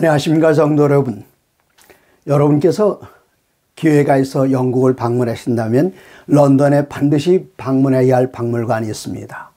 안녕하십니까 성도 여러분. 여러분께서 기회가 있어 영국을 방문하신다면 런던에 반드시 방문해야 할 박물관이 있습니다.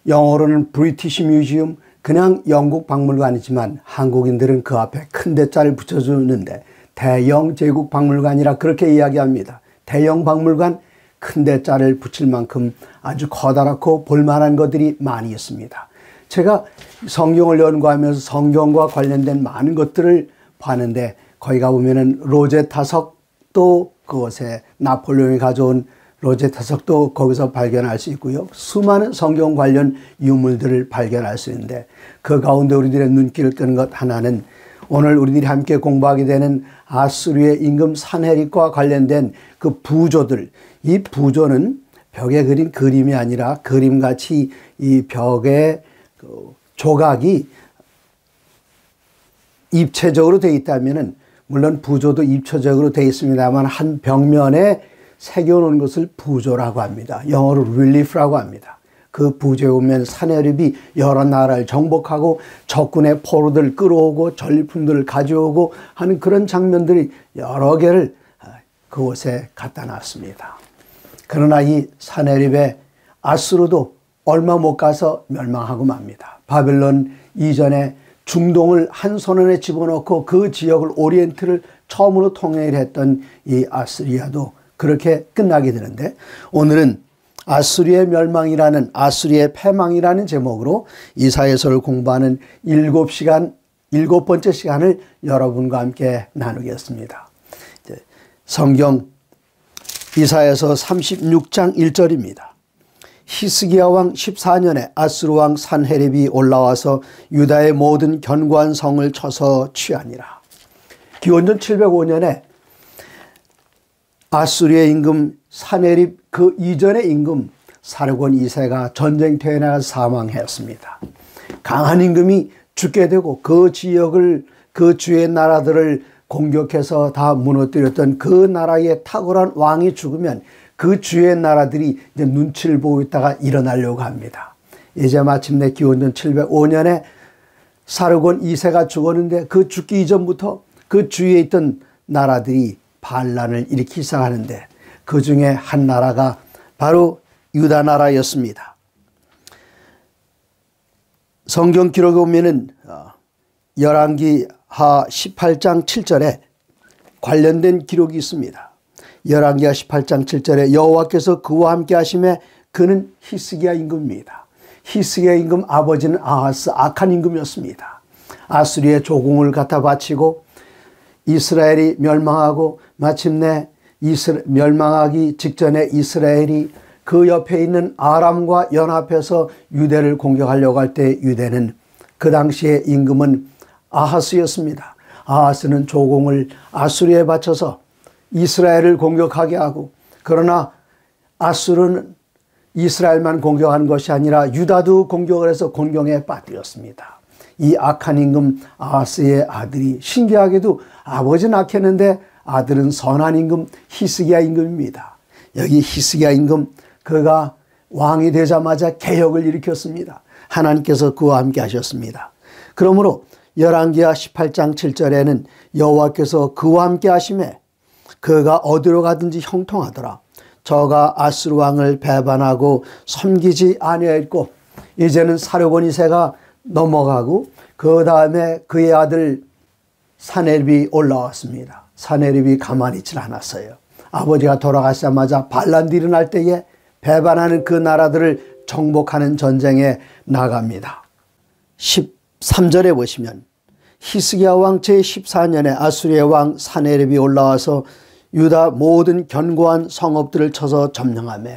영어로는 브리티시 뮤지엄, 그냥 영국 박물관이지만 한국인들은 그 앞에 큰 대자를 붙여주는데 대영 제국 박물관이라 그렇게 이야기합니다. 대영 박물관, 큰 대자를 붙일 만큼 아주 커다랗고 볼만한 것들이 많이 있습니다. 제가 성경을 연구하면서 성경과 관련된 많은 것들을 봤는데 거기 가보면은 로제타석도 그곳에 나폴레옹이 가져온 로제타석도 거기서 발견할 수 있고요. 수많은 성경 관련 유물들을 발견할 수 있는데 그 가운데 우리들의 눈길을 끄는 것 하나는 오늘 우리들이 함께 공부하게 되는 아수르의 임금 산헤립과 관련된 그 부조들. 이 부조는 벽에 그린 그림이 아니라 그림같이 이 벽에 그 조각이 입체적으로 되어 있다면은 물론 부조도 입체적으로 되어 있습니다만 한 벽면에 새겨놓은 것을 부조라고 합니다. 영어로 릴리프라고 합니다. 그 부조에 보면 산헤립이 여러 나라를 정복하고 적군의 포로들 끌어오고 전리품들을 가져오고 하는 그런 장면들이 여러 개를 그곳에 갖다 놨습니다. 그러나 이 산헤립의 아수르도 얼마 못 가서 멸망하고 맙니다. 바벨론 이전에 중동을 한 손안에 집어넣고 그 지역을 오리엔트를 처음으로 통일을 했던 이 아스리아도 그렇게 끝나게 되는데 오늘은 아수르의 멸망이라는 아수르의 패망이라는 제목으로 이사야서를 공부하는 일곱 번째 시간을 여러분과 함께 나누겠습니다. 성경 이사야서 36장 1절입니다. 히스기야 왕 14년에 아수르 왕 산헤립이 올라와서 유다의 모든 견고한 성을 쳐서 취하니라. 기원전 705년에 아수르의 임금 산헤립 그 이전의 임금 사르곤 2세가 전쟁터에 나가서 사망했습니다. 강한 임금이 죽게 되고 그 지역을 그 주의 나라들을 공격해서 다 무너뜨렸던 그 나라의 탁월한 왕이 죽으면 그 주의 나라들이 이제 눈치를 보고 있다가 일어나려고 합니다. 이제 마침내 기원전 705년에 사르곤 2세가 죽었는데 그 죽기 이전부터 그 주위에 있던 나라들이 반란을 일으키기 시작하는데 그 중에 한 나라가 바로 유다 나라였습니다. 성경 기록에 보면은 열왕기하 18장 7절에 관련된 기록이 있습니다. 열왕기하 18장 7절에 여호와께서 그와 함께 하심에 그는 히스기야 임금입니다. 히스기야 임금 아버지는 아하스 악한 임금이었습니다. 아수리의 조공을 갖다 바치고 이스라엘이 멸망하고 마침내 멸망하기 직전에 이스라엘이 그 옆에 있는 아람과 연합해서 유대를 공격하려고 할 때 유대는 그 당시의 임금은 아하스였습니다. 아하스는 조공을 아수리에 바쳐서 이스라엘을 공격하게 하고 그러나 아수르는 이스라엘만 공격하는 것이 아니라 유다도 공격을 해서 곤경에 빠뜨렸습니다. 이 악한 임금 아하스의 아들이 신기하게도 아버지는 악했는데 아들은 선한 임금 히스기야 임금입니다. 여기 히스기야 임금 그가 왕이 되자마자 개혁을 일으켰습니다. 하나님께서 그와 함께 하셨습니다. 그러므로 열왕기하 18장 7절에는 여호와께서 그와 함께 하심에 그가 어디로 가든지 형통하더라. 저가 아수르 왕을 배반하고 섬기지 아니하였고 이제는 사르곤 2세가 넘어가고 그 다음에 그의 아들 산헤립이 올라왔습니다. 산헤립이 가만히 있지 않았어요. 아버지가 돌아가시자마자 반란이 일어날 때에 배반하는 그 나라들을 정복하는 전쟁에 나갑니다. 13절에 보시면 히스기야 왕 제14년에 아수르의 왕 산헤립이 올라와서 유다 모든 견고한 성읍들을 쳐서 점령하며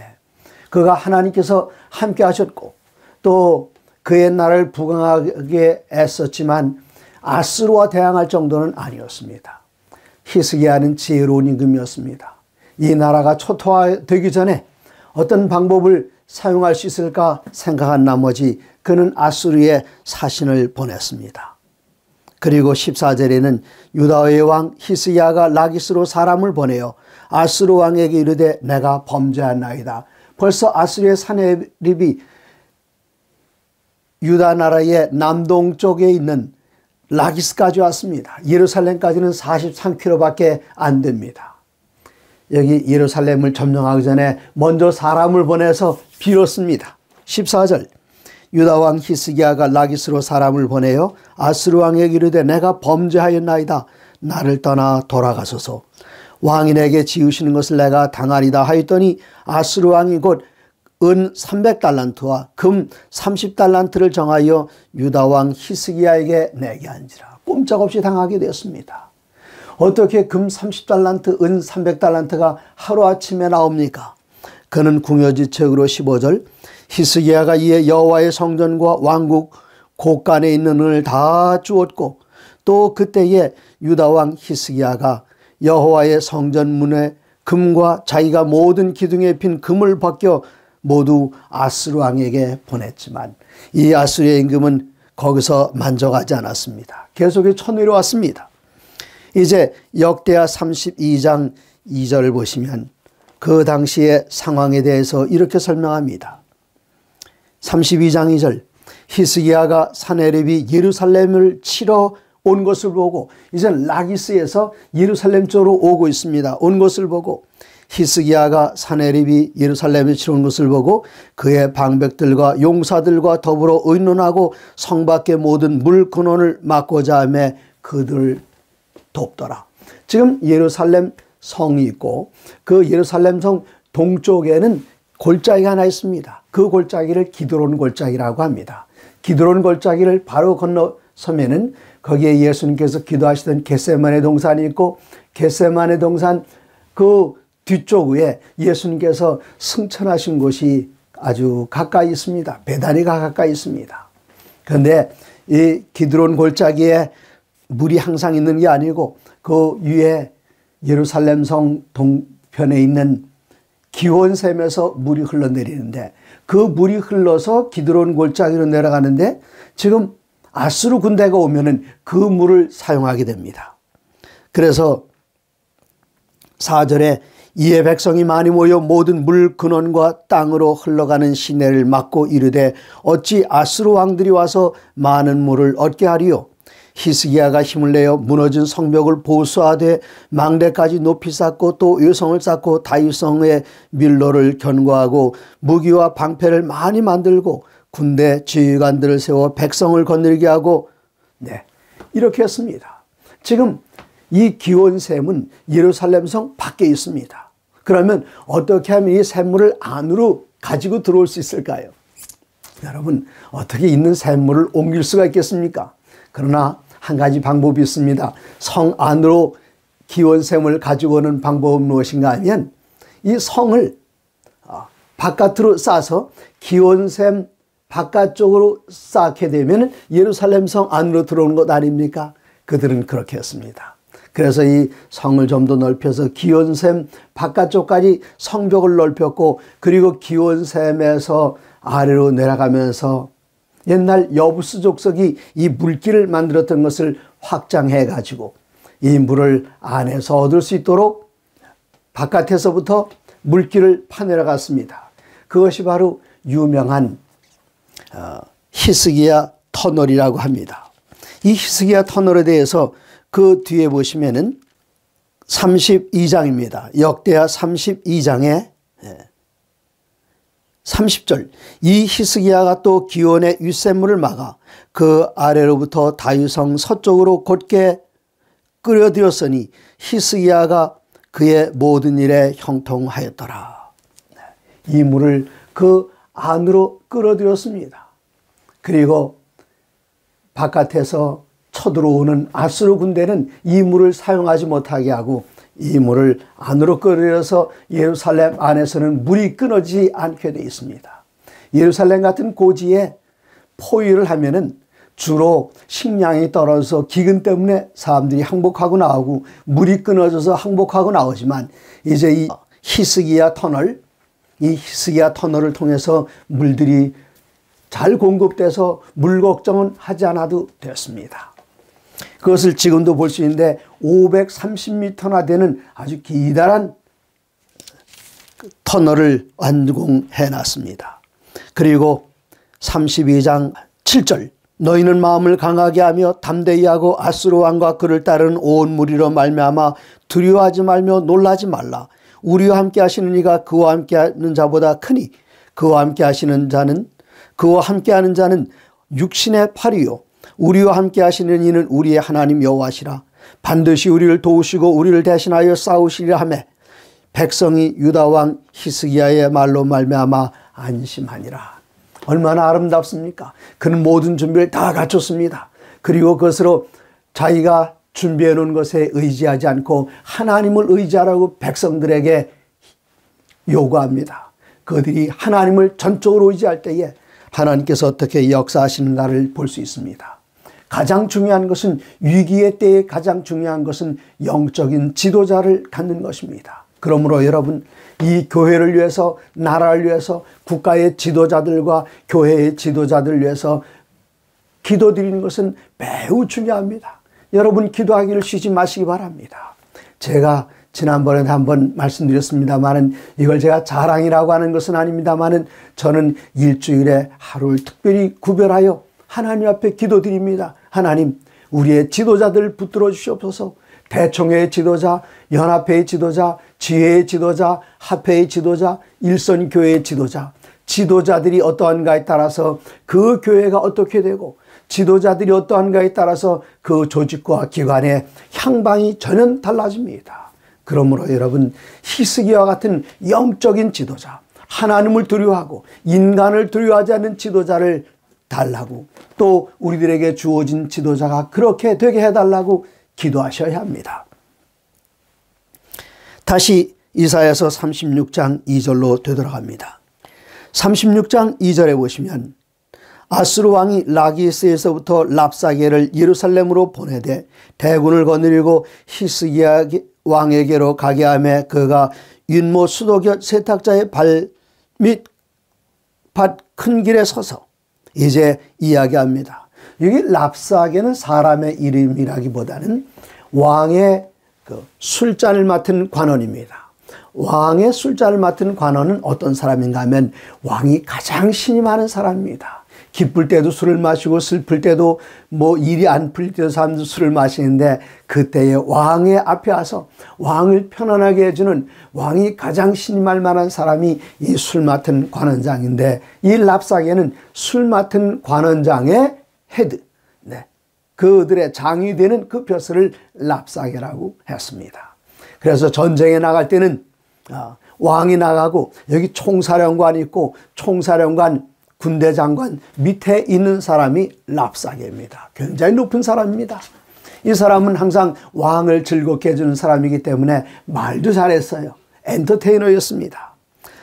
그가 하나님께서 함께 하셨고 또 그의 나라를 부강하게 애썼지만 아수르와 대항할 정도는 아니었습니다. 히스기야는 지혜로운 임금이었습니다. 이 나라가 초토화되기 전에 어떤 방법을 사용할 수 있을까 생각한 나머지 그는 아수르에 사신을 보냈습니다. 그리고 14절에는 유다의 왕 히스기야가 라기스로 사람을 보내어 아수르 왕에게 이르되 내가 범죄하나이다. 벌써 아수르의 산헤립이 유다 나라의 남동쪽에 있는 라기스까지 왔습니다. 예루살렘까지는 43km밖에 안 됩니다. 여기 예루살렘을 점령하기 전에 먼저 사람을 보내서 빌었습니다. 14절 유다왕 히스기야가 라기스로 사람을 보내어 아스루 왕에게 이르되 내가 범죄하였나이다. 나를 떠나 돌아가소서. 왕인에게 지으시는 것을 내가 당하리다 하였더니 아스루 왕이 곧 은 300달란트와 금 30달란트를 정하여 유다왕 히스기야에게 내게 한지라. 꼼짝없이 당하게 되었습니다. 어떻게 금 30달란트, 은 300달란트가 하루아침에 나옵니까? 그는 궁여지책으로 15절 히스기야가 이에 여호와의 성전과 왕국 곳간에 있는 은을 다 주었고 또 그때에 유다왕 히스기야가 여호와의 성전 문에 금과 자기가 모든 기둥에 핀 금을 벗겨 모두 아스루 왕에게 보냈지만 이 아스루의 임금은 거기서 만족하지 않았습니다. 계속해 쳐내려왔습니다. 이제 역대하 32장 2절을 보시면 그 당시의 상황에 대해서 이렇게 설명합니다. 32장 2절 히스기야가 사네립이 예루살렘을 치러 온 것을 보고 이제 라기스에서 예루살렘 쪽으로 오고 있습니다. 온 것을 보고 히스기야가 사네립이 예루살렘에 치러 온 것을 보고 그의 방백들과 용사들과 더불어 의논하고 성 밖의 모든 물 근원을 막고자 하며 그들을 돕더라. 지금 예루살렘 성이 있고 그 예루살렘 성 동쪽에는 골짜기가 하나 있습니다. 그 골짜기를 기드론 골짜기라고 합니다. 기드론 골짜기를 바로 건너서면은 거기에 예수님께서 기도하시던 겟세마네 동산이 있고 겟세마네 동산 그 뒤쪽에 예수님께서 승천하신 곳이 아주 가까이 있습니다. 베다니가 가까이 있습니다. 그런데 이 기드론 골짜기에 물이 항상 있는 게 아니고 그 위에 예루살렘 성 동편에 있는 기온샘에서 물이 흘러내리는데 그 물이 흘러서 기드론 골짜기로 내려가는데 지금 아수르 군대가 오면은 그 물을 사용하게 됩니다. 그래서 4절에 이에 백성이 많이 모여 모든 물 근원과 땅으로 흘러가는 시내를 막고 이르되 어찌 아수르 왕들이 와서 많은 물을 얻게 하리요. 히스기야가 힘을 내어 무너진 성벽을 보수하되 망대까지 높이 쌓고 또 요성을 쌓고 다윗성의 밀로를 견고하고 무기와 방패를 많이 만들고 군대 지휘관들을 세워 백성을 거느리게 하고 이렇게 했습니다. 지금 이 기온샘은 예루살렘 성 밖에 있습니다. 그러면 어떻게 하면 이 샘물을 안으로 가지고 들어올 수 있을까요? 여러분 어떻게 있는 샘물을 옮길 수가 있겠습니까? 그러나 한 가지 방법이 있습니다. 성 안으로 기온샘을 가지고 오는 방법은 무엇인가 하면 이 성을 바깥으로 싸서 기온샘 바깥쪽으로 쌓게 되면 예루살렘 성 안으로 들어오는 것 아닙니까? 그들은 그렇게 했습니다. 그래서 이 성을 좀 더 넓혀서 기온샘 바깥쪽까지 성벽을 넓혔고 그리고 기온샘에서 아래로 내려가면서 옛날 여부스 족속이 이 물길을 만들었던 것을 확장해 가지고 이 물을 안에서 얻을 수 있도록 바깥에서부터 물길을 파내려갔습니다. 그것이 바로 유명한 히스기야 터널이라고 합니다. 이 히스기야 터널에 대해서 그 뒤에 보시면은 32장입니다. 역대하 32장에 30절 이 히스기야가 또 기온의 윗샘물을 막아 그 아래로부터 다윗성 서쪽으로 곧게 끌어들였으니 히스기야가 그의 모든 일에 형통하였더라. 이 물을 그 안으로 끌어들였습니다. 그리고 바깥에서 쳐들어오는 아수르 군대는 이 물을 사용하지 못하게 하고 이 물을 안으로 끌어들여서 예루살렘 안에서는 물이 끊어지지 않게 되어 있습니다. 예루살렘 같은 고지에 포위를 하면은 주로 식량이 떨어져서 기근 때문에 사람들이 항복하고 나오고 물이 끊어져서 항복하고 나오지만 이제 이 히스기야 터널, 이 히스기야 터널을 통해서 물들이 잘 공급돼서 물 걱정은 하지 않아도 됐습니다. 그것을 지금도 볼 수 있는데 530m나 되는 아주 기다란 터널을 완공해 놨습니다. 그리고 32장 7절 너희는 마음을 강하게 하며 담대히 하고 아수르 왕과 그를 따르는 온 무리로 말미암아 두려워하지 말며 놀라지 말라. 우리와 함께 하시는 이가 그와 함께 하는 자보다 크니 그와 함께 하시는 자는 그와 함께하는 자는 육신의 팔이요 우리와 함께 하시는 이는 우리의 하나님 여호와시라. 반드시 우리를 도우시고 우리를 대신하여 싸우시리라 하며 백성이 유다 왕 히스기야의 말로 말미암아 안심하니라. 얼마나 아름답습니까? 그는 모든 준비를 다 갖췄습니다. 그리고 그것으로 자기가 준비해 놓은 것에 의지하지 않고 하나님을 의지하라고 백성들에게 요구합니다. 그들이 하나님을 전적으로 의지할 때에 하나님께서 어떻게 역사하시는가를 볼 수 있습니다. 가장 중요한 것은 위기의 때에 가장 중요한 것은 영적인 지도자를 갖는 것입니다. 그러므로 여러분 이 교회를 위해서 나라를 위해서 국가의 지도자들과 교회의 지도자들을 위해서 기도드리는 것은 매우 중요합니다. 여러분 기도하기를 쉬지 마시기 바랍니다. 제가 지난번에 한번 말씀드렸습니다만은 이걸 제가 자랑이라고 하는 것은 아닙니다만은 저는 일주일에 하루를 특별히 구별하여 하나님 앞에 기도드립니다. 하나님 우리의 지도자들을 붙들어 주시옵소서. 대총회의 지도자, 연합회의 지도자, 지혜의 지도자, 합회의 지도자, 일선교회의 지도자. 지도자들이 어떠한가에 따라서 그 교회가 어떻게 되고 지도자들이 어떠한가에 따라서 그 조직과 기관의 향방이 전혀 달라집니다. 그러므로 여러분 히스기야와 같은 영적인 지도자, 하나님을 두려워하고 인간을 두려워하지 않는 지도자를 달라고 또 우리들에게 주어진 지도자가 그렇게 되게 해달라고 기도하셔야 합니다. 다시 이사야서 36장 2절로 되돌아갑니다. 36장 2절에 보시면 아수르 왕이 라기스에서부터 랍사게를 예루살렘으로 보내되 대군을 거느리고 히스기야 왕에게로 가게 하며 그가 윤모 수도곁 세탁자의 발 및 밭 큰 길에 서서 이제 이야기합니다. 여기 랍사게는 사람의 이름이라기보다는 왕의 그 술잔을 맡은 관원입니다. 왕의 술잔을 맡은 관원은 어떤 사람인가 하면 왕이 가장 신이 많은 사람입니다. 기쁠 때도 술을 마시고 슬플 때도 뭐 일이 안 풀릴 때도 사람도 술을 마시는데 그때에 왕의 앞에 와서 왕을 편안하게 해주는 왕이 가장 신이 말 만한 사람이 이 술 맡은 관원장인데 이 랍사게는 술 맡은 관원장의 헤드, 네. 그들의 장이 되는 그 벼슬을 랍사게라고 했습니다. 그래서 전쟁에 나갈 때는 왕이 나가고 여기 총사령관이 있고 총사령관 군대 장관 밑에 있는 사람이 랍사게입니다. 굉장히 높은 사람입니다. 이 사람은 항상 왕을 즐겁게 해주는 사람이기 때문에 말도 잘했어요. 엔터테이너였습니다.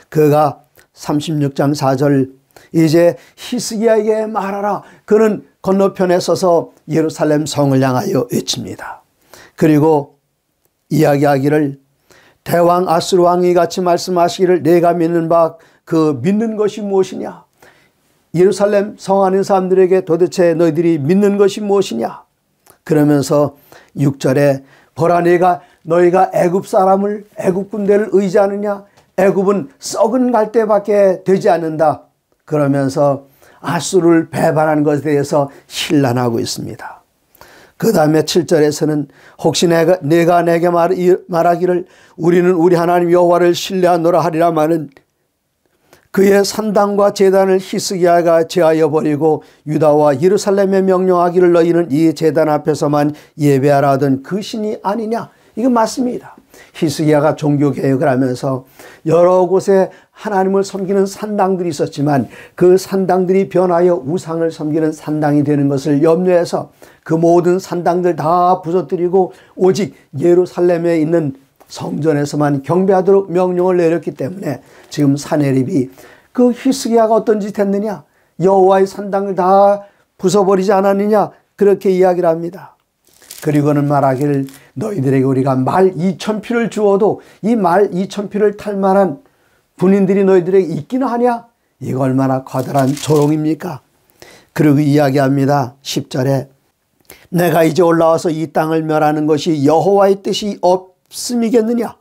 그가 36장 4절 이제 히스기야에게 말하라. 그는 건너편에 서서 예루살렘 성을 향하여 외칩니다. 그리고 이야기하기를 대왕 아수르 왕이 같이 말씀하시기를 내가 믿는 바 그 믿는 것이 무엇이냐? 예루살렘 성 안의 사람들에게 도대체 너희들이 믿는 것이 무엇이냐? 그러면서 6절에 보라 너희가 애굽 사람을 애굽 군대를 의지하느냐? 애굽은 썩은 갈대밖에 되지 않는다. 그러면서 아수르를 배반하는 것에 대해서 신란하고 있습니다. 그 다음에 7절에서는 혹시 내가 내게 말하기를 우리는 우리 하나님 여호와를 신뢰하노라 하리라마는 그의 산당과 제단을 히스기야가 제하여 버리고 유다와 예루살렘에 명령하기를 너희는 이 제단 앞에서만 예배하라 하던 그 신이 아니냐? 이건 맞습니다. 히스기야가 종교개혁을 하면서 여러 곳에 하나님을 섬기는 산당들이 있었지만 그 산당들이 변하여 우상을 섬기는 산당이 되는 것을 염려해서 그 모든 산당들 다 부서뜨리고 오직 예루살렘에 있는 성전에서만 경배하도록 명령을 내렸기 때문에 지금 사내립이 그 히스기야가 어떤 짓 했느냐? 여호와의 산당을 다 부숴버리지 않았느냐? 그렇게 이야기를 합니다. 그리고는 말하기를 너희들에게 우리가 말 2,000피를 주어도 이 말 2,000피를 탈 만한 군인들이 너희들에게 있기는 하냐? 이거 얼마나 과다한 조롱입니까? 그리고 이야기합니다. 10절에 내가 이제 올라와서 이 땅을 멸하는 것이 여호와의 뜻이 없음이겠느냐?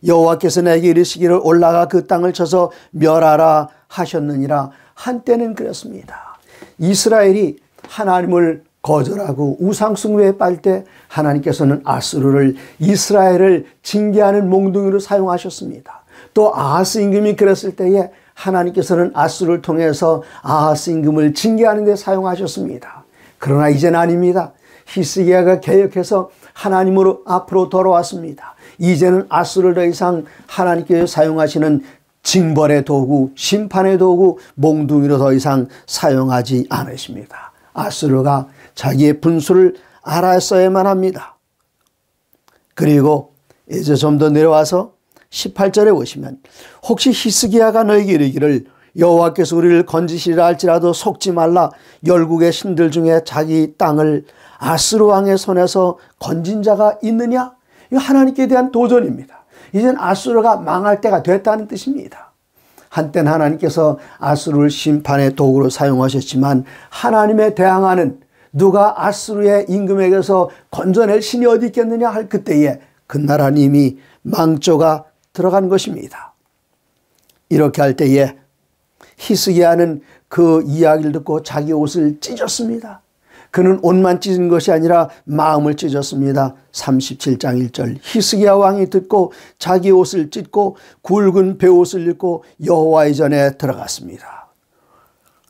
여호와께서 내게 이르시기를 올라가 그 땅을 쳐서 멸하라 하셨느니라. 한때는 그랬습니다. 이스라엘이 하나님을 거절하고 우상숭배에 빠질 때 하나님께서는 아수르를 이스라엘을 징계하는 몽둥이로 사용하셨습니다. 또 아하스 임금이 그랬을 때에 하나님께서는 아수르를 통해서 아하스 임금을 징계하는 데 사용하셨습니다. 그러나 이제는 아닙니다. 히스기야가 개혁해서 하나님으로 앞으로 돌아왔습니다. 이제는 아수르를 더 이상 하나님께서 사용하시는 징벌의 도구, 심판의 도구, 몽둥이로 더 이상 사용하지 않으십니다. 아수르가 자기의 분수를 알았어야만 합니다. 그리고 이제 좀 더 내려와서 18절에 보시면 혹시 히스기야가 너에게 이르기를 여호와께서 우리를 건지시리라 할지라도 속지 말라. 열국의 신들 중에 자기 땅을 아수르 왕의 손에서 건진 자가 있느냐? 이거 하나님께 대한 도전입니다. 이젠 아수르가 망할 때가 됐다는 뜻입니다. 한때는 하나님께서 아수르를 심판의 도구로 사용하셨지만 하나님에 대항하는 누가 아수르의 임금에게서 건져낼 신이 어디 있겠느냐 할 그때에 그 나라는 이미 망조가 들어간 것입니다. 이렇게 할 때에 히스기야는 그 이야기를 듣고 자기 옷을 찢었습니다. 그는 옷만 찢은 것이 아니라 마음을 찢었습니다. 37장 1절 히스기야 왕이 듣고 자기 옷을 찢고 굵은 베옷을 입고 여호와의 전에 들어갔습니다.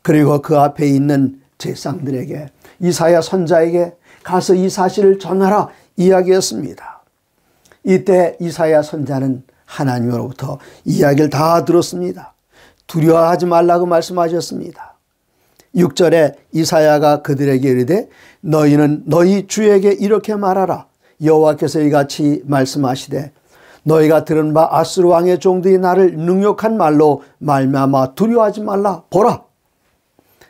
그리고 그 앞에 있는 제사장들에게 이사야 선자에게 가서 이 사실을 전하라 이야기했습니다. 이때 이사야 선자는 하나님으로부터 이야기를 다 들었습니다. 두려워하지 말라고 말씀하셨습니다. 6절에 이사야가 그들에게 이르되 너희는 너희 주에게 이렇게 말하라. 여호와께서 이같이 말씀하시되 너희가 들은 바 아수르 왕의 종들이 나를 능욕한 말로 말미암아 두려워하지 말라. 보라,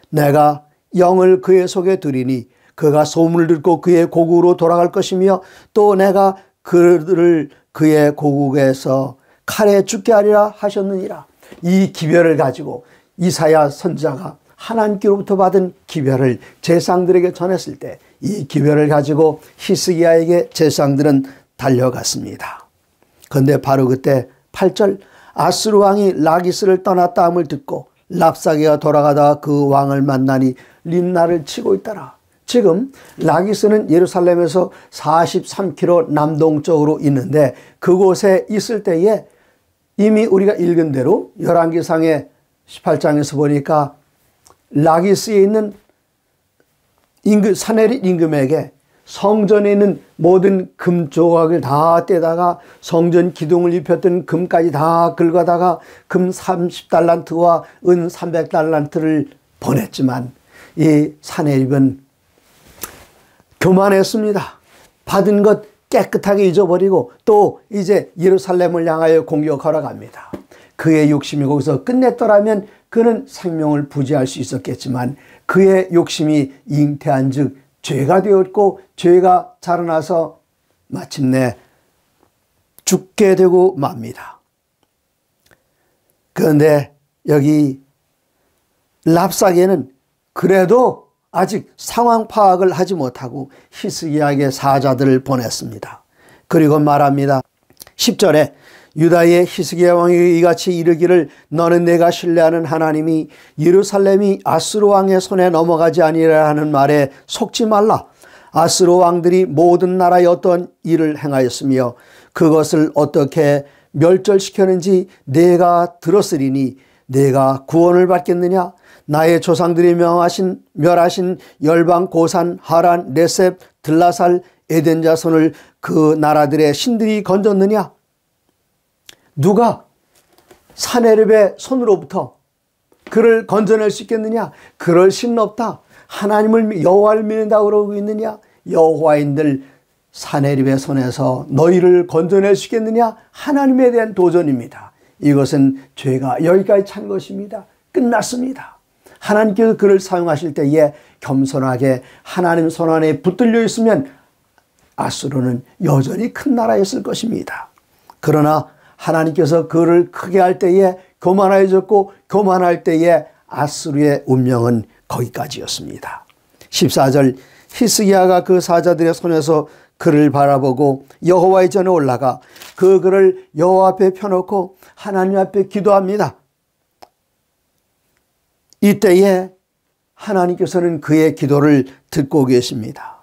내가 영을 그의 속에 두리니 그가 소문을 듣고 그의 고국으로 돌아갈 것이며 또 내가 그들을 그의 고국에서 칼에 죽게 하리라 하셨느니라. 이 기별을 가지고 이사야 선자가 하나님께로부터 받은 기별을 제사장들에게 전했을 때 이 기별을 가지고 히스기야에게 제사장들은 달려갔습니다. 그런데 바로 그때 8절 아수르 왕이 라기스를 떠났다 함을 듣고 랍사게가 돌아가다가 그 왕을 만나니 림나를 치고 있더라. 지금 라기스는 예루살렘에서 43km 남동쪽으로 있는데 그곳에 있을 때에 이미 우리가 읽은 대로 열왕기상의 18장에서 보니까 라기스에 있는 사네립 임금에게 성전에 있는 모든 금 조각을 다 떼다가 성전 기둥을 입혔던 금까지 다 긁어다가 금 30달란트와 은 300달란트를 보냈지만 이 사네립은 교만했습니다. 받은 것 깨끗하게 잊어버리고 또 이제 예루살렘을 향하여 공격하러 갑니다. 그의 욕심이 거기서 끝냈더라면 그는 생명을 부지할 수 있었겠지만 그의 욕심이 잉태한 즉 죄가 되었고 죄가 자라나서 마침내 죽게 되고 맙니다. 그런데 여기 랍사게는 그래도 아직 상황 파악을 하지 못하고 히스기야에게 사자들을 보냈습니다. 그리고 말합니다. 10절에 유다의 히스기야 왕이 이같이 이르기를 너는 내가 신뢰하는 하나님이 예루살렘이 아수르 왕의 손에 넘어가지 아니라 하는 말에 속지 말라. 아수르 왕들이 모든 나라에 어떤 일을 행하였으며 그것을 어떻게 멸절시켰는지 내가 들었으리니 내가 구원을 받겠느냐. 나의 조상들이 멸하신 열방 고산 하란 레셉 들라살 에덴 자손을 그 나라들의 신들이 건졌느냐. 누가 사네립의 손으로부터 그를 건져낼 수 있겠느냐. 그럴 수는 없다. 하나님을 여호와를 믿는다고 그러고 있느냐. 여호와인들 사네립의 손에서 너희를 건져낼 수 있겠느냐. 하나님에 대한 도전입니다. 이것은 죄가 여기까지 찬 것입니다. 끝났습니다. 하나님께서 그를 사용하실 때에 겸손하게 하나님 손 안에 붙들려 있으면 아수르는 여전히 큰 나라였을 것입니다. 그러나 하나님께서 그를 크게 할 때에 교만해졌고 교만할 때에 아수르의 운명은 거기까지였습니다. 14절 히스기야가 그 사자들의 손에서 그를 바라보고 여호와의 전에 올라가 그 글을 여호와 앞에 펴놓고 하나님 앞에 기도합니다. 이때에 하나님께서는 그의 기도를 듣고 계십니다.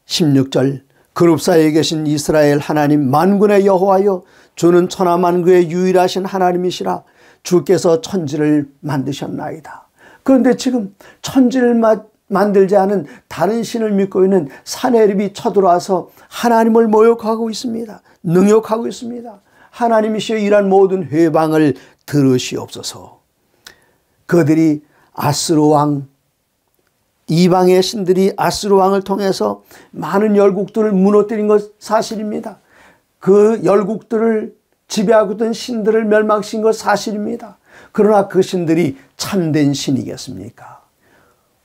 16절 그룹 사이에 계신 이스라엘 하나님 만군의 여호와여 주는 천하만국의 유일하신 하나님이시라. 주께서 천지를 만드셨나이다. 그런데 지금 천지를 만들지 않은 다른 신을 믿고 있는 사내립이 쳐들어와서 하나님을 모욕하고 있습니다. 능욕하고 있습니다. 하나님이시여 이러한 모든 회방을 들으시옵소서. 그들이 아스루 왕, 이방의 신들이 아스루 왕을 통해서 많은 열국들을 무너뜨린 것 사실입니다. 그 열국들을 지배하고 있던 신들을 멸망시킨 것 사실입니다. 그러나 그 신들이 참된 신이겠습니까?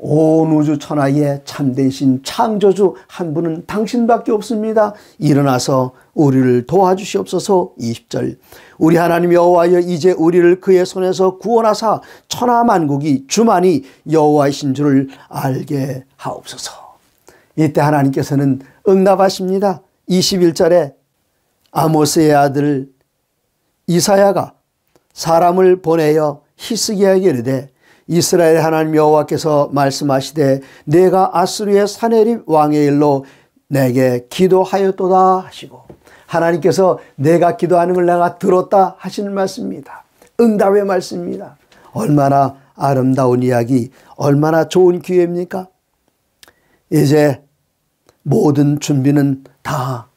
온 우주 천하에 참된 신 창조주 한 분은 당신밖에 없습니다. 일어나서 우리를 도와주시옵소서. 20절 우리 하나님 여호와여 이제 우리를 그의 손에서 구원하사 천하만국이 주만이 여호와이신 줄을 알게 하옵소서. 이때 하나님께서는 응답하십니다. 21절에 아모스의 아들 이사야가 사람을 보내어 히스기야에게 이르되 이스라엘 하나님 여호와께서 말씀하시되 내가 아수르의 사내립 왕의 일로 내게 기도하였도다 하시고, 하나님께서 내가 기도하는 걸 내가 들었다 하시는 말씀입니다. 응답의 말씀입니다. 얼마나 아름다운 이야기, 얼마나 좋은 기회입니까? 이제 모든 준비는 다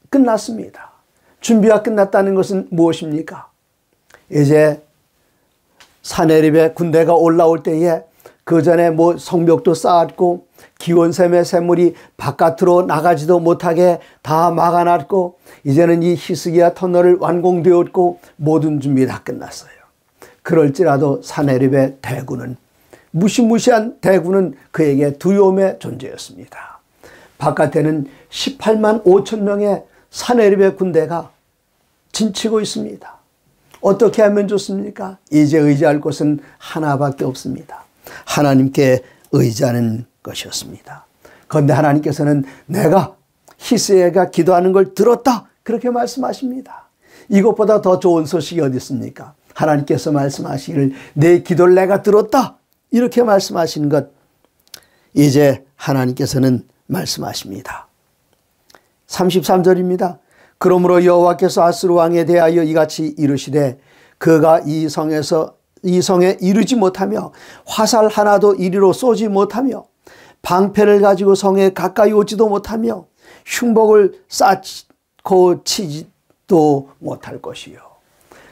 끝났습니다. 준비가 끝났다는 것은 무엇입니까? 이제 사내립의 군대가 올라올 때에 그 전에 성벽도 쌓았고 기온샘의 샘물이 바깥으로 나가지도 못하게 다 막아놨고 이제는 이 히스기야 터널을 완공되었고 모든 준비 다 끝났어요. 그럴지라도 사내립의 대군은 무시무시한 대군은 그에게 두려움의 존재였습니다. 바깥에는 18만 5천 명의 사내립의 군대가 진치고 있습니다. 어떻게 하면 좋습니까? 이제 의지할 곳은 하나밖에 없습니다. 하나님께 의지하는 것이었습니다. 그런데 하나님께서는 내가 히스기야가 기도하는 걸 들었다 그렇게 말씀하십니다. 이것보다 더 좋은 소식이 어디 있습니까? 하나님께서 말씀하시기를 내 기도를 내가 들었다 이렇게 말씀하시는 것, 이제 하나님께서는 말씀하십니다. 33절입니다. 그러므로 여호와께서 아스루 왕에 대하여 이같이 이르시되 그가 이 성에 이르지 못하며 화살 하나도 이리로 쏘지 못하며 방패를 가지고 성에 가까이 오지도 못하며 흉복을 쌓고 치지도 못할 것이요.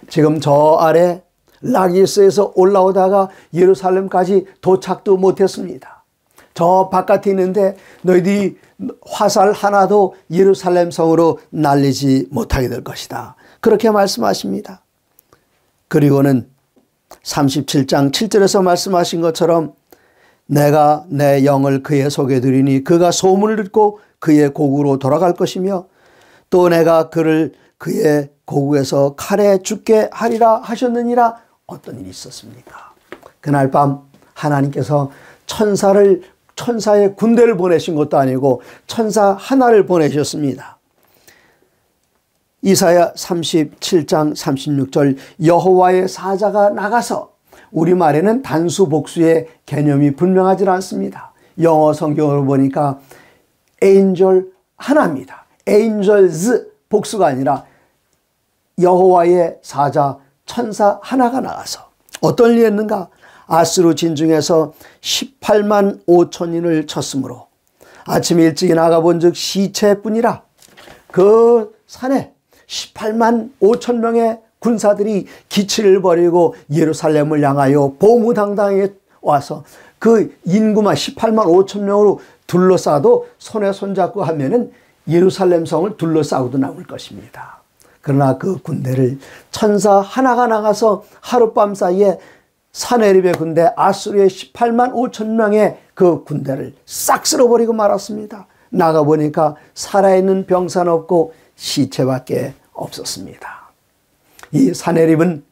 지금 저 아래 라기스에서 올라오다가 예루살렘까지 도착도 못했습니다. 저 바깥에 있는데 너희들이 화살 하나도 예루살렘 성으로 날리지 못하게 될 것이다. 그렇게 말씀하십니다. 그리고는 37장 7절에서 말씀하신 것처럼 내가 내 영을 그의 속에 두리니 그가 소문을 듣고 그의 고국으로 돌아갈 것이며 또 내가 그를 그의 고국에서 칼에 죽게 하리라 하셨느니라. 어떤 일이 있었습니까? 그날 밤 하나님께서 천사의 군대를 보내신 것도 아니고 천사 하나를 보내셨습니다. 이사야 37장 36절 여호와의 사자가 나가서, 우리말에는 단수 복수의 개념이 분명하지 않습니다. 영어 성경으로 보니까 angel 하나입니다. angels 복수가 아니라 여호와의 사자 천사 하나가 나가서 어떤 일이 했는가? 아스루 진중에서 18만 5천인을 쳤으므로 아침 일찍이 나가본 즉 시체뿐이라 그 산에 18만 5천 명의 군사들이 기치를 버리고 예루살렘을 향하여 보무당당하게 와서 그 인구만 18만 5천 명으로 둘러싸도 손에 손잡고 하면은 예루살렘 성을 둘러싸고도 남을 것입니다. 그러나 그 군대를 천사 하나가 나가서 하룻밤 사이에 사내립의 군대 아수르의 18만 5천 명의 그 군대를 싹 쓸어버리고 말았습니다. 나가보니까 살아있는 병사는 없고 시체밖에 없었습니다. 이 사내립은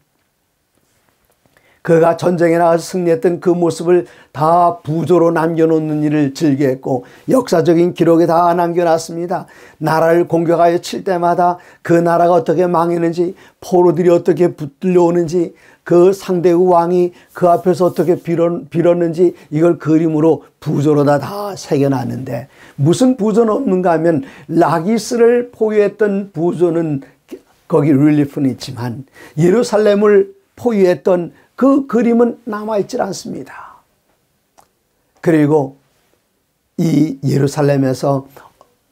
그가 전쟁에 나가서 승리했던 그 모습을 다 부조로 남겨놓는 일을 즐겨했고 역사적인 기록에 다 남겨놨습니다. 나라를 공격하여 칠 때마다 그 나라가 어떻게 망했는지, 포로들이 어떻게 붙들려오는지, 그 상대의 왕이 그 앞에서 어떻게 빌었는지 이걸 그림으로 부조로다 다 새겨놨는데, 무슨 부조는 없는가 하면 라기스를 포위했던 부조는 거기 릴리프는 있지만 예루살렘을 포위했던 그 그림은 남아있질 않습니다. 그리고 이 예루살렘에서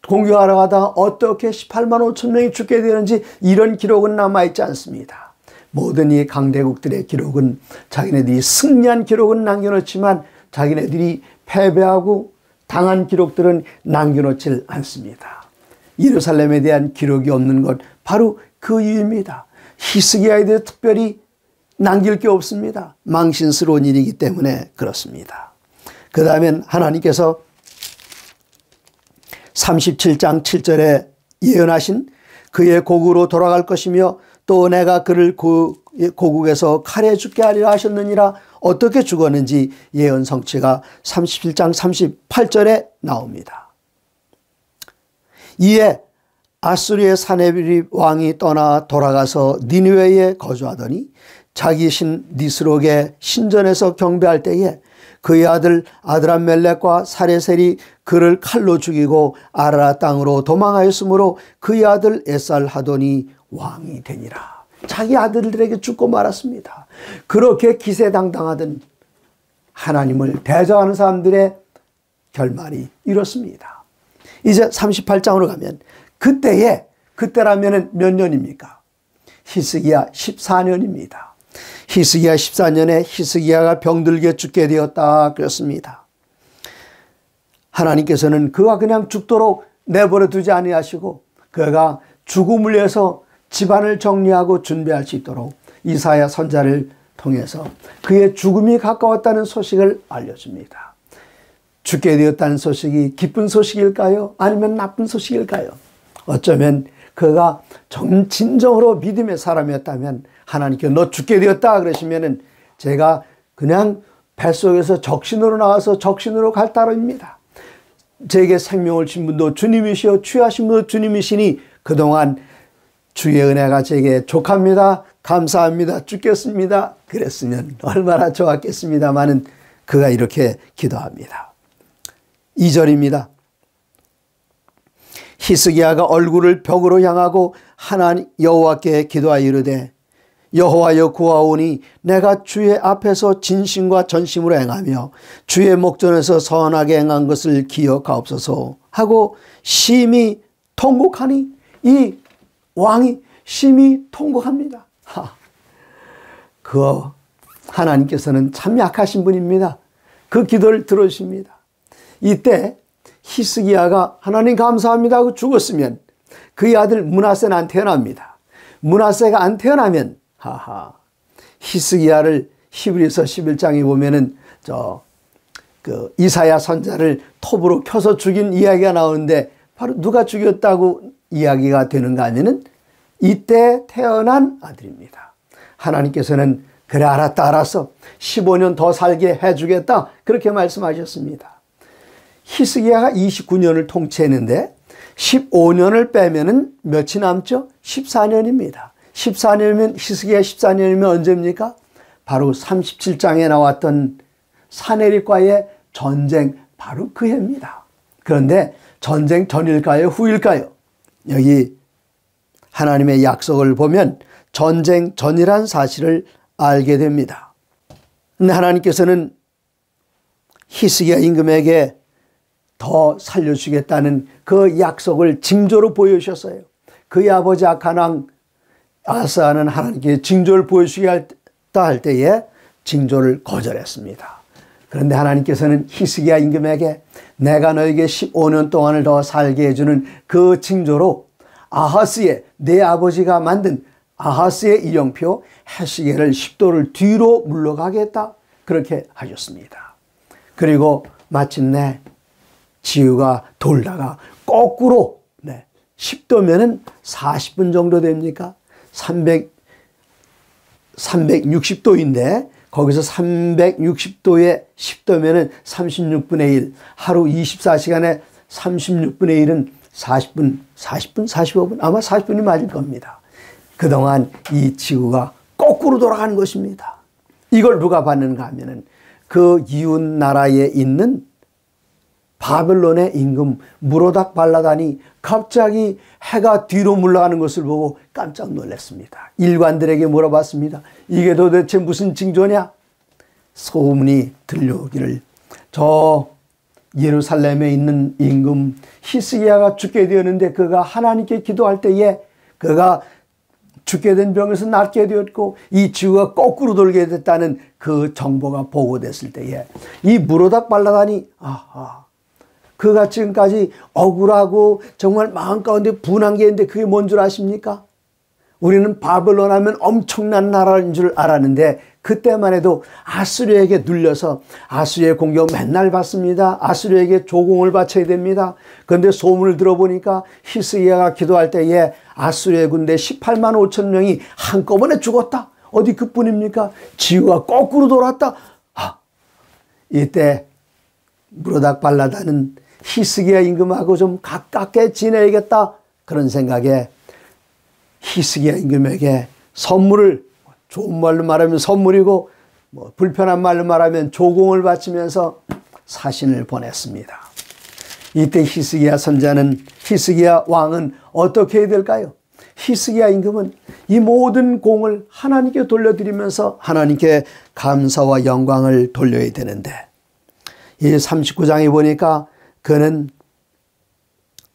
공격하러 가다가 어떻게 18만 5천 명이 죽게 되는지 이런 기록은 남아있지 않습니다. 모든 이 강대국들의 기록은 자기네들이 승리한 기록은 남겨놓지만 자기네들이 패배하고 당한 기록들은 남겨놓질 않습니다. 예루살렘에 대한 기록이 없는 것 바로 그 이유입니다. 히스기야에 대해 특별히 남길 게 없습니다. 망신스러운 일이기 때문에 그렇습니다. 그 다음엔 하나님께서 37장 7절에 예언하신 그의 고국으로 돌아갈 것이며 또 내가 그를 고국에서 칼에 죽게 하리라 하셨느니라. 어떻게 죽었는지 예언 성취가 37장 38절에 나옵니다. 이에 아수리의 사네립 왕이 떠나 돌아가서 니느웨에 거주하더니 자기 신 니스록의 신전에서 경배할 때에 그의 아들 아드람멜렉과 사레셀이 그를 칼로 죽이고 아라라 땅으로 도망하였으므로 그의 아들 에살하돈이 왕이 되니라. 자기 아들들에게 죽고 말았습니다. 그렇게 기세당당하던 하나님을 대적하는 사람들의 결말이 이렇습니다. 이제 38장으로 가면 그때라면 몇 년입니까? 히스기야 14년입니다. 히스기야 14년에 히스기야가 병들게 죽게 되었다 그랬습니다. 하나님께서는 그가 그냥 죽도록 내버려 두지 아니하시고 그가 죽음을 위해서 집안을 정리하고 준비할 수 있도록 이사야 선지자를 통해서 그의 죽음이 가까웠다는 소식을 알려줍니다. 죽게 되었다는 소식이 기쁜 소식일까요? 아니면 나쁜 소식일까요? 어쩌면 그가 진정으로 믿음의 사람이었다면 하나님께 너 죽게 되었다 그러시면은 제가 그냥 뱃속에서 적신으로 나와서 적신으로 갈 따름입니다. 제게 생명을 준 분도 주님이시오 취하신 분도 주님이시니 그동안 주의 은혜가 제게 족합니다. 감사합니다. 죽겠습니다. 그랬으면 얼마나 좋았겠습니다마는 그가 이렇게 기도합니다. 2절입니다. 히스기야가 얼굴을 벽으로 향하고 하나님 여호와께 기도하여 이르되 여호와여 구하오니 내가 주의 앞에서 진심과 전심으로 행하며 주의 목전에서 선하게 행한 것을 기억하옵소서 하고 심히 통곡하니 이 왕이 심히 통곡합니다. 그 하나님께서는 참 약하신 분입니다. 그 기도를 들어주십니다. 이때 히스기야가 하나님 감사합니다 하고 죽었으면 그의 아들 므낫세는 안 태어납니다. 므낫세가 안 태어나면 히스기야를 히브리서 11장에 보면은 그 이사야 선지자를 톱으로 켜서 죽인 이야기가 나오는데 바로 누가 죽였다고 이야기가 되는가 하면은 이때 태어난 아들입니다. 하나님께서는 그래 알았다 알았어 15년 더 살게 해주겠다 그렇게 말씀하셨습니다. 히스기야가 29년을 통치했는데 15년을 빼면은 몇이 남죠? 14년입니다. 14년이면 히스기야 14년이면 언제입니까? 바로 37장에 나왔던 사네립과의 전쟁 바로 그 해입니다. 그런데 전쟁 전일까요? 후일까요? 여기 하나님의 약속을 보면 전쟁 전이란 사실을 알게 됩니다. 근데 하나님께서는 히스기야 임금에게 더 살려주겠다는 그 약속을 징조로 보여주셨어요. 그의 아버지 악한 왕 아하스야는 하나님께 징조를 보여주겠다 할 때에 징조를 거절했습니다. 그런데 하나님께서는 히스기야 임금에게 내가 너에게 15년 동안을 더 살게 해주는 그 징조로 아하스의 내 아버지가 만든 아하스의 일령표 헤시게를 10도를 뒤로 물러가겠다 그렇게 하셨습니다. 그리고 마침내 지후가 돌다가 거꾸로 10도면은 40분 정도 됩니까? 360도인데 거기서 360도에 10도면은 36분의 1 하루 24시간에 36분의 1은 40분 45분 아마 40분이 맞을 겁니다. 그동안 이 지구가 거꾸로 돌아가는 것입니다. 이걸 누가 봤는가 하면은 그 이웃 나라에 있는 바벨론의 임금 무로닥 발라단이 갑자기 해가 뒤로 물러가는 것을 보고 깜짝 놀랐습니다. 일관들에게 물어봤습니다. 이게 도대체 무슨 징조냐? 소문이 들려오기를 저 예루살렘에 있는 임금 히스기야가 죽게 되었는데 그가 하나님께 기도할 때에 그가 죽게 된 병에서 낫게 되었고 이 지구가 거꾸로 돌게 됐다는 그 정보가 보고됐을 때에 이 무로닥 발라단이 그가 지금까지 억울하고 정말 마음 가운데 분한 게 있는데 그게 뭔 줄 아십니까? 우리는 바벨론 하면 엄청난 나라인 줄 알았는데 그때만 해도 아수르에게 눌려서 아수르의 공격 맨날 받습니다. 아수르에게 조공을 바쳐야 됩니다. 그런데 소문을 들어보니까 히스기야가 기도할 때에 아수르의 군대 18만 5천 명이 한꺼번에 죽었다. 어디 그뿐입니까? 지구가 거꾸로 돌았다. 이때 무로닥 발라단은 히스기야 임금하고 좀 가깝게 지내야겠다. 그런 생각에 히스기야 임금에게 선물을, 좋은 말로 말하면 선물이고 불편한 말로 말하면 조공을 바치면서 사신을 보냈습니다. 이때 히스기야 선자는, 히스기야 왕은 어떻게 해야 될까요? 히스기야 임금은 이 모든 공을 하나님께 돌려드리면서 하나님께 감사와 영광을 돌려야 되는데 이 39장에 보니까 그는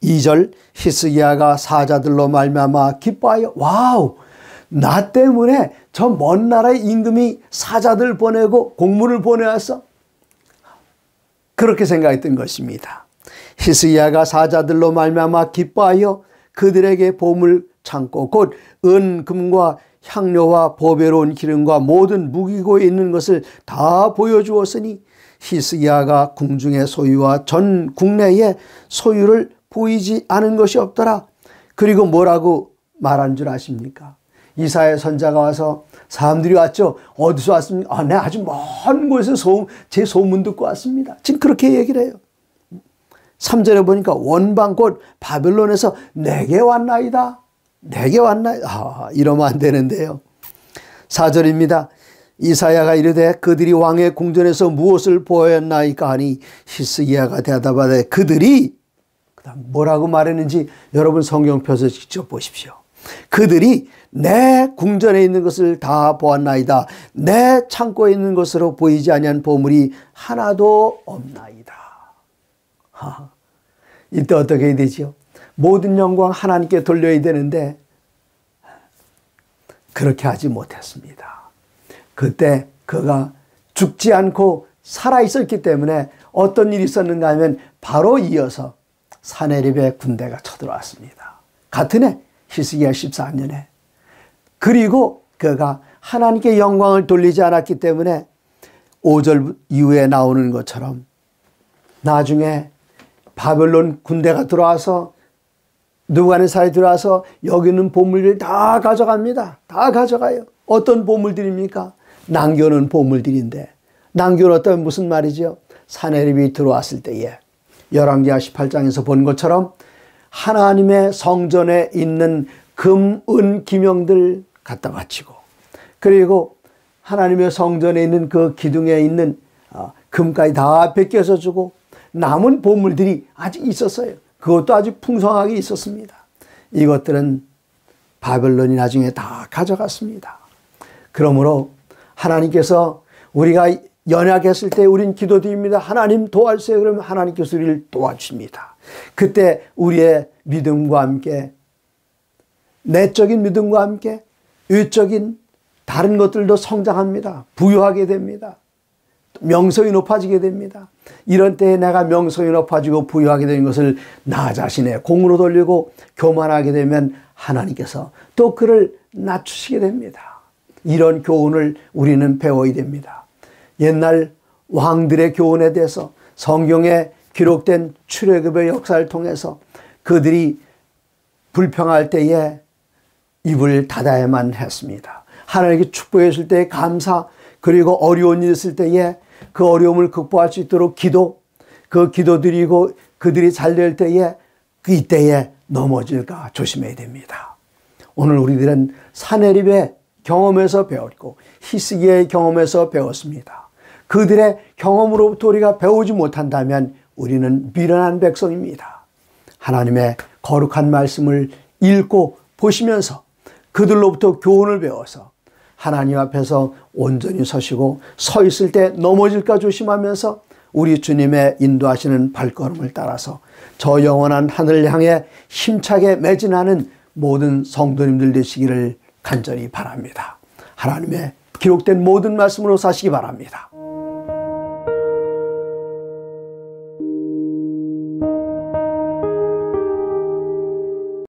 2절 히스기야가 사자들로 말미암아 기뻐하여 와우, 나 때문에 저 먼 나라의 임금이 사자들 보내고 공문을 보내왔어. 그렇게 생각했던 것입니다. 히스기야가 사자들로 말미암아 기뻐하여 그들에게 보물 창고 곧 은, 금과 향료와 보배로운 기름과 모든 무기고에 있는 것을 다 보여주었으니 히스기야가 궁중의 소유와 전 국내의 소유를 보이지 않은 것이 없더라. 그리고 뭐라고 말한 줄 아십니까? 이사야 선자가 와서 사람들이 왔죠. 어디서 왔습니까? 내 아주 먼 곳에서 제 소문 듣고 왔습니다. 지금 그렇게 얘기를 해요. 3절에 보니까 원방 곧 바벨론에서 내게 왔나이다. 내게 왔나이다. 이러면 안 되는데요. 4절입니다. 이사야가 이르되 그들이 왕의 궁전에서 무엇을 보였나이까 하니 히스기야가 대답하되 그들이, 그다음 뭐라고 말했는지 여러분 성경 펴서 직접 보십시오. 그들이 내 궁전에 있는 것을 다 보았나이다. 내 창고에 있는 것으로 보이지 아니한 보물이 하나도 없나이다. 이때 어떻게 해야 되죠? 모든 영광 하나님께 돌려야 되는데 그렇게 하지 못했습니다. 그때 그가 죽지 않고 살아있었기 때문에 어떤 일이 있었는가 하면 바로 이어서 사네립의 군대가 쳐들어왔습니다. 같은 해 히스기야 14년에. 그리고 그가 하나님께 영광을 돌리지 않았기 때문에 5절 이후에 나오는 것처럼 나중에 바벨론 군대가 들어와서 느부갓네살이 들어와서 여기 있는 보물들 다 가져갑니다. 다 가져가요. 어떤 보물들입니까? 남겨놓은 보물들인데, 남겨놓았다면 무슨 말이죠? 사네립이 들어왔을 때에 열왕기하 18장에서 본 것처럼 하나님의 성전에 있는 금, 은, 기명들 갖다 바치고, 그리고 하나님의 성전에 있는 그 기둥에 있는 금까지 다 베껴서 주고, 남은 보물들이 아직 있었어요. 그것도 아주 풍성하게 있었습니다. 이것들은 바벨론이 나중에 다 가져갔습니다. 그러므로 하나님께서 우리가 연약했을 때 우린 기도드립니다. 하나님 도와주세요. 그러면 하나님께서 우리를 도와주십니다. 그때 우리의 믿음과 함께, 내적인 믿음과 함께 외적인 다른 것들도 성장합니다. 부유하게 됩니다. 명성이 높아지게 됩니다. 이런 때에 내가 명성이 높아지고 부유하게 되는 것을 나 자신의 공으로 돌리고 교만하게 되면 하나님께서 또 그를 낮추시게 됩니다. 이런 교훈을 우리는 배워야 됩니다. 옛날 왕들의 교훈에 대해서 성경에 기록된 출애굽의 역사를 통해서 그들이 불평할 때에 입을 닫아야만 했습니다. 하나님께 축복했을 때의 감사, 그리고 어려운 일이 있을 때에 그 어려움을 극복할 수 있도록 기도, 그 기도 드리고 그들이 잘 될 때에 이때에 넘어질까 조심해야 됩니다. 오늘 우리들은 사네립의 경험에서 배웠고 히스기야의 경험에서 배웠습니다. 그들의 경험으로부터 우리가 배우지 못한다면 우리는 미련한 백성입니다. 하나님의 거룩한 말씀을 읽고 보시면서 그들로부터 교훈을 배워서 하나님 앞에서 온전히 서시고 서 있을 때 넘어질까 조심하면서 우리 주님의 인도하시는 발걸음을 따라서 저 영원한 하늘을 향해 힘차게 매진하는 모든 성도님들 되시기를 간절히 바랍니다. 하나님의 기록된 모든 말씀으로 사시기 바랍니다.